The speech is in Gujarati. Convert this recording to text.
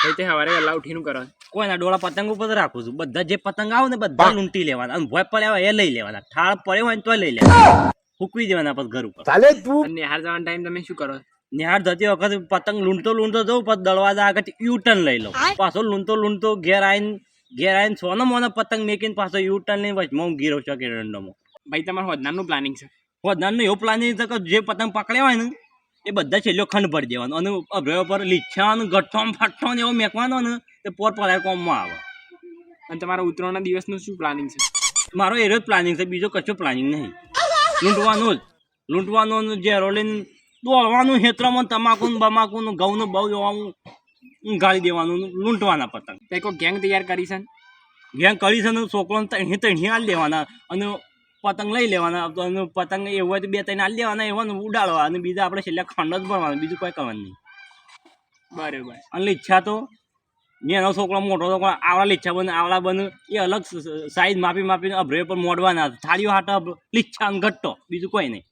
તે સવારે વહેલા ઉઠીને કરો કોઈના ડોળા પતંગ ઉપર રાખું છું બધા જે પતંગ આવે ને બધા લૂંટી લેવાના અને ભોય પડ્યા હોય એ લઈ લેવાના ઠાળ પડ્યો હોય ને તો લઈ લેવાના ફૂકવી દેવાના પછી ઘર ઉપર ચાલે તું અને નિહાર જવાનો ટાઈમ તમે શું કરો નિહાળ થતી વખત પતંગ લૂંટતો જઉં પછી દરવાજા આગળ યુટર્ન લઈ લઉં પાછો લૂંટતો ઘેર આવીને સોનો મોનો પતંગ મેકીને પાછો યુટર્ન લઈને વચમાં હું ગીરો ચોકી રંડોમાં ભાઈ તમારે હોદનારનું પ્લાનિંગ છે વધનારનું એવું પ્લાનિંગ છે કે જે પતંગ પકડ્યા હોય ને એ બધા છેલ્લો ખંડ ભરી દેવાનો અને અભ્રય પર લીચ્છાનો ગઠ્ઠો ફાઠો ને એવો મેકવાનો ને તે પોર પલાય કોમમાં આવે અને તમારા ઉત્તરાયણના દિવસનું શું પ્લાનિંગ છે મારો એરો જ પ્લાનિંગ છે બીજો કશો પ્લાનિંગ નહીં લૂંટવાનું જે રોલીને દોડવાનું હેતરામાં તમાકુ બમાકુ ઘઉંનું બહુ જોવાનું ગાળી દેવાનું લૂંટવાના પતંગ તે કોઈ ગેંગ તૈયાર કરી છે ગેંગ કરી છે ને છોકરોને તણી હાલ દેવાના અને પતંગ લઈ લેવાના અને પતંગ એવું હોય તો 2-3 હાલ દેવાના એવા ઉડાડવા અને બીજા આપણે છેલ્લે ખંડ જ ભરવાનું બીજું કોઈ કરવાનું નહીં બરાબર અને લીચ્છા તો એનો છોકરો મોટો તો આવડા લીચ્છા બને આવડા બને એ અલગ સાઈઝ માપીને અભ્રે પર મોડવાના થાળીઓ હાટા લીચ્છા અને ઘટ્ટો બીજું કોઈ નહીં